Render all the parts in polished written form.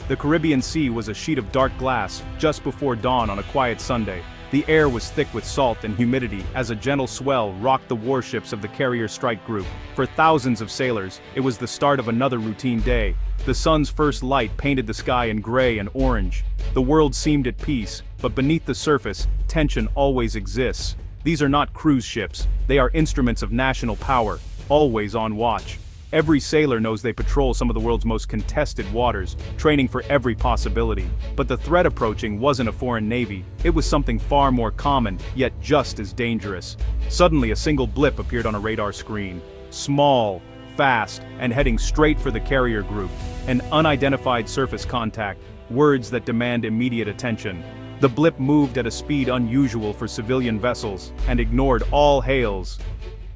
The Caribbean Sea was a sheet of dark glass just before dawn on a quiet Sunday. The air was thick with salt and humidity as a gentle swell rocked the warships of the carrier strike group. For thousands of sailors, it was the start of another routine day. The sun's first light painted the sky in gray and orange. The world seemed at peace, but beneath the surface, tension always exists. These are not cruise ships, they are instruments of national power, always on watch. Every sailor knows they patrol some of the world's most contested waters, training for every possibility. But the threat approaching wasn't a foreign navy, it was something far more common, yet just as dangerous. Suddenly a single blip appeared on a radar screen. Small, fast, and heading straight for the carrier group. An unidentified surface contact, words that demand immediate attention. The blip moved at a speed unusual for civilian vessels, and ignored all hails.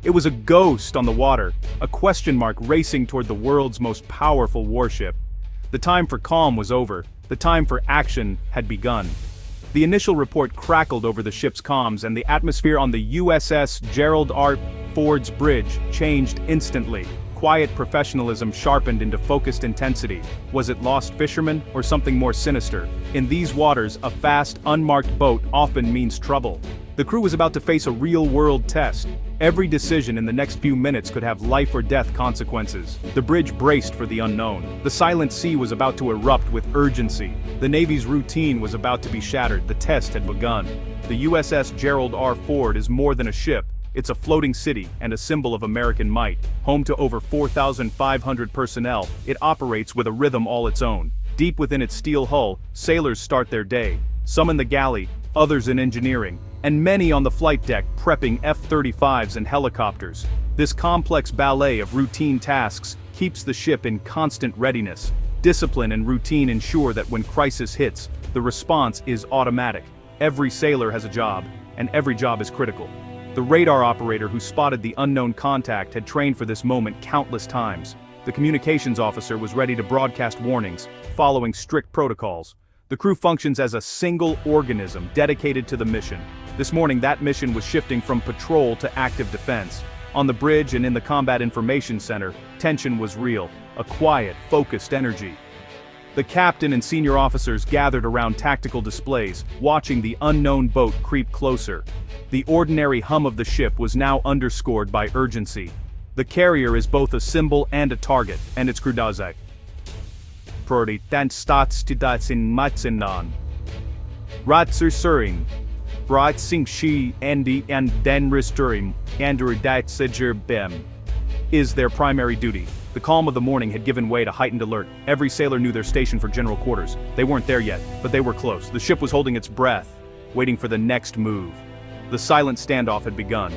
It was a ghost on the water, a question mark racing toward the world's most powerful warship. The time for calm was over, the time for action had begun. The initial report crackled over the ship's comms, and the atmosphere on the USS Gerald R. Ford's bridge changed instantly. Quiet professionalism sharpened into focused intensity. Was it lost fishermen or something more sinister? In these waters, a fast, unmarked boat often means trouble. The crew was about to face a real-world test. Every decision in the next few minutes could have life-or-death consequences. The bridge braced for the unknown. The silent sea was about to erupt with urgency. The Navy's routine was about to be shattered. The test had begun. The USS Gerald R. Ford is more than a ship. It's a floating city and a symbol of American might. Home to over 4,500 personnel, it operates with a rhythm all its own. Deep within its steel hull, sailors start their day. Some in the galley, others in engineering, and many on the flight deck prepping F-35s and helicopters. This complex ballet of routine tasks keeps the ship in constant readiness. Discipline and routine ensure that when crisis hits, the response is automatic. Every sailor has a job, and every job is critical. The radar operator who spotted the unknown contact had trained for this moment countless times. The communications officer was ready to broadcast warnings, following strict protocols. The crew functions as a single organism dedicated to the mission. This morning that mission was shifting from patrol to active defense. On the bridge and in the Combat Information Center, tension was real, a quiet, focused energy. The captain and senior officers gathered around tactical displays, watching the unknown boat creep closer. The ordinary hum of the ship was now underscored by urgency. The carrier is both a symbol and a target, and its crew does that. Prioritetsstatstidatsin matsenan. Ratsursuring. Bratsing shi endi and denristurim anduridatsager bem. Is their primary duty. The calm of the morning had given way to heightened alert. Every sailor knew their station for general quarters. They weren't there yet, but they were close. The ship was holding its breath, waiting for the next move. The silent standoff had begun.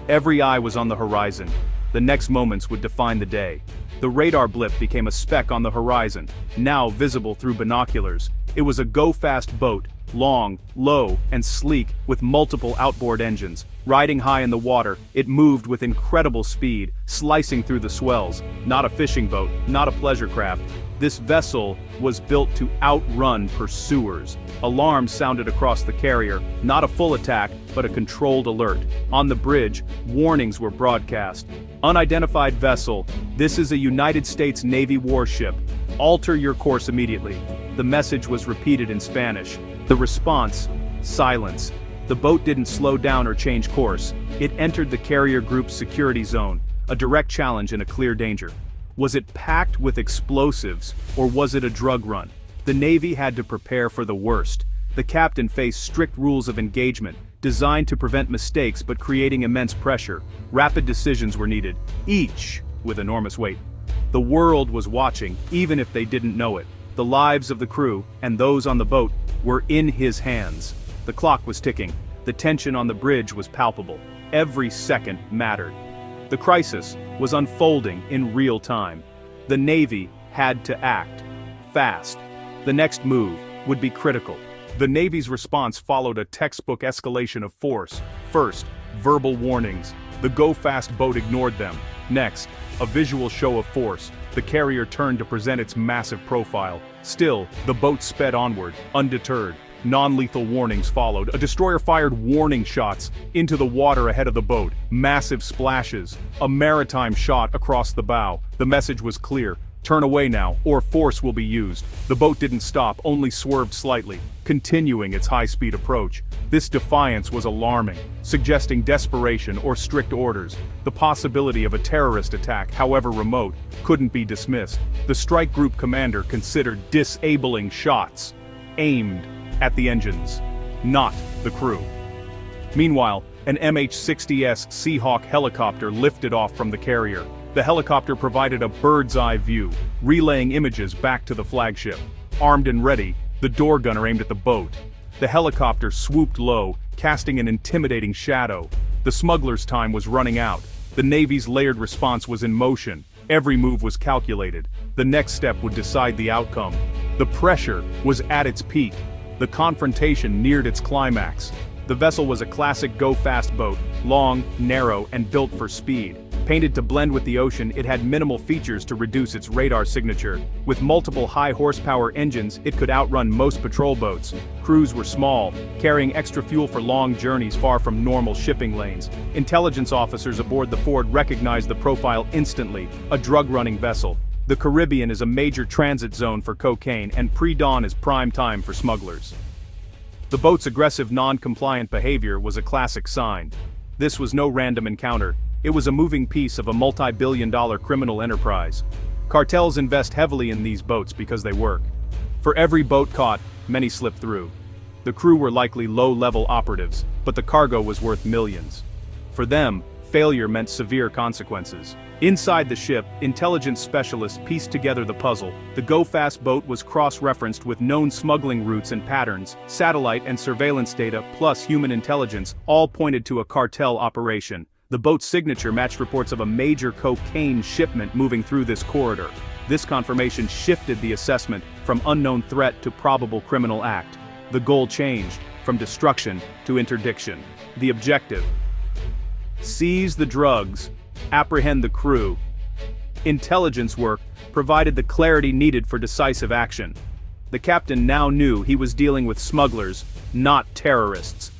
Every eye was on the horizon. The next moments would define the day. The radar blip became a speck on the horizon, now visible through binoculars. It was a go-fast boat, long, low, and sleek, with multiple outboard engines. Riding high in the water, it moved with incredible speed, slicing through the swells. Not a fishing boat, not a pleasure craft. This vessel was built to outrun pursuers. Alarms sounded across the carrier, not a full attack, but a controlled alert. On the bridge, warnings were broadcast. Unidentified vessel, this is a United States Navy warship. Alter your course immediately. The message was repeated in Spanish. The response, silence. The boat didn't slow down or change course. It entered the carrier group's security zone, a direct challenge and a clear danger. Was it packed with explosives, or was it a drug run? The Navy had to prepare for the worst. The captain faced strict rules of engagement, designed to prevent mistakes but creating immense pressure. Rapid decisions were needed, each with enormous weight. The world was watching, even if they didn't know it. The lives of the crew, and those on the boat, were in his hands. The clock was ticking. The tension on the bridge was palpable. Every second mattered. The crisis was unfolding in real time. The Navy had to act fast. The next move would be critical. The Navy's response followed a textbook escalation of force. First, verbal warnings. The go-fast boat ignored them. Next, a visual show of force. The carrier turned to present its massive profile. Still, the boat sped onward, undeterred. Non-lethal warnings followed. A destroyer fired warning shots into the water ahead of the boat. Massive splashes. A maritime shot across the bow. The message was clear. Turn away now, or force will be used. The boat didn't stop, only swerved slightly, continuing its high-speed approach. This defiance was alarming, suggesting desperation or strict orders. The possibility of a terrorist attack, however remote, couldn't be dismissed. The strike group commander considered disabling shots, aimed at the engines, not the crew. Meanwhile, an MH-60S Seahawk helicopter lifted off from the carrier. The helicopter provided a bird's-eye view, relaying images back to the flagship. Armed and ready, the door gunner aimed at the boat. The helicopter swooped low, casting an intimidating shadow. The smuggler's time was running out. The Navy's layered response was in motion. Every move was calculated. The next step would decide the outcome. The pressure was at its peak. The confrontation neared its climax. The vessel was a classic go-fast boat, long, narrow, and built for speed. Painted to blend with the ocean, it had minimal features to reduce its radar signature. With multiple high-horsepower engines, it could outrun most patrol boats. Crews were small, carrying extra fuel for long journeys far from normal shipping lanes. Intelligence officers aboard the Ford recognized the profile instantly, a drug-running vessel. The Caribbean is a major transit zone for cocaine, and pre-dawn is prime time for smugglers. The boat's aggressive non-compliant behavior was a classic sign. This was no random encounter. It was a moving piece of a multi-billion-dollar criminal enterprise. Cartels invest heavily in these boats because they work. For every boat caught, many slip through. The crew were likely low-level operatives, but the cargo was worth millions. For them, failure meant severe consequences. Inside the ship, intelligence specialists pieced together the puzzle. The go-fast boat was cross-referenced with known smuggling routes and patterns. Satellite and surveillance data, plus human intelligence, all pointed to a cartel operation. The boat's signature matched reports of a major cocaine shipment moving through this corridor. This confirmation shifted the assessment from unknown threat to probable criminal act. The goal changed, from destruction to interdiction. The objective: seize the drugs, apprehend the crew. Intelligence work provided the clarity needed for decisive action. The captain now knew he was dealing with smugglers, not terrorists.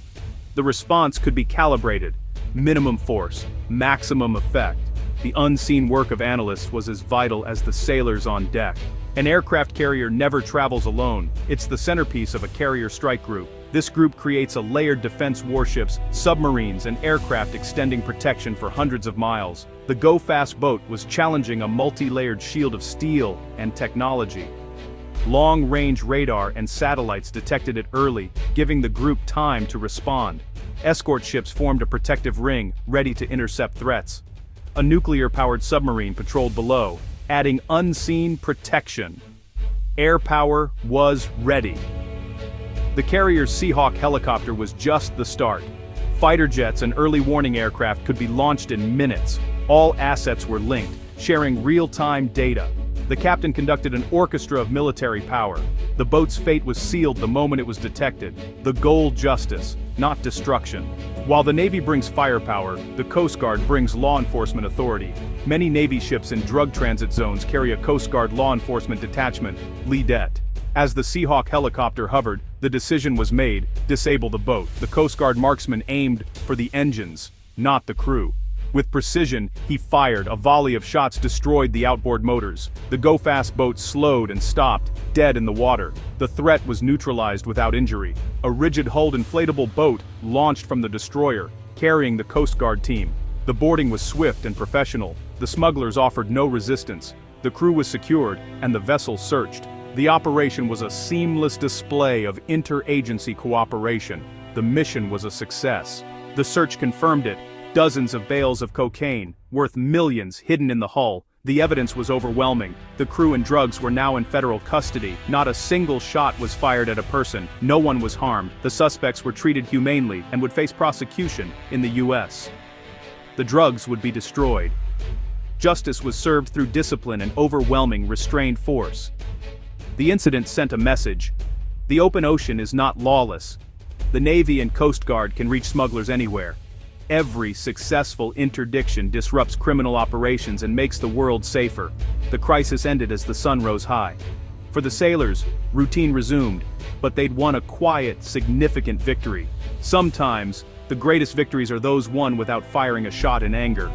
The response could be calibrated. Minimum force, maximum effect. The unseen work of analysts was as vital as the sailors on deck. An aircraft carrier never travels alone. It's the centerpiece of a carrier strike group. This group creates a layered defense warships, submarines, and aircraft extending protection for hundreds of miles. The go-fast boat was challenging a multi-layered shield of steel and technology. Long-range radar and satellites detected it early, giving the group time to respond. Escort ships formed a protective ring, ready to intercept threats. A nuclear-powered submarine patrolled below, adding unseen protection. Air power was ready. The carrier's Seahawk helicopter was just the start. Fighter jets and early warning aircraft could be launched in minutes. All assets were linked, sharing real-time data. The captain conducted an orchestra of military power. The boat's fate was sealed the moment it was detected. The goal: justice, not destruction. While the Navy brings firepower, the Coast Guard brings law enforcement authority. Many Navy ships in drug transit zones carry a Coast Guard law enforcement detachment, LEDET. As the Seahawk helicopter hovered, the decision was made: disable the boat. The Coast Guard marksman aimed for the engines, not the crew. With precision, he fired. A volley of shots destroyed the outboard motors. The go-fast boat slowed and stopped, dead in the water. The threat was neutralized without injury. A rigid-hulled inflatable boat launched from the destroyer, carrying the Coast Guard team. The boarding was swift and professional. The smugglers offered no resistance. The crew was secured, and the vessel searched. The operation was a seamless display of interagency cooperation. The mission was a success. The search confirmed it. Dozens of bales of cocaine, worth millions, hidden in the hull. The evidence was overwhelming. The crew and drugs were now in federal custody. Not a single shot was fired at a person. No one was harmed. The suspects were treated humanely and would face prosecution in the U.S. The drugs would be destroyed. Justice was served through discipline and overwhelming restrained force. The incident sent a message. The open ocean is not lawless. The Navy and Coast Guard can reach smugglers anywhere. Every successful interdiction disrupts criminal operations and makes the world safer. The crisis ended as the sun rose high. For the sailors, routine resumed, but they'd won a quiet, significant victory. Sometimes, the greatest victories are those won without firing a shot in anger.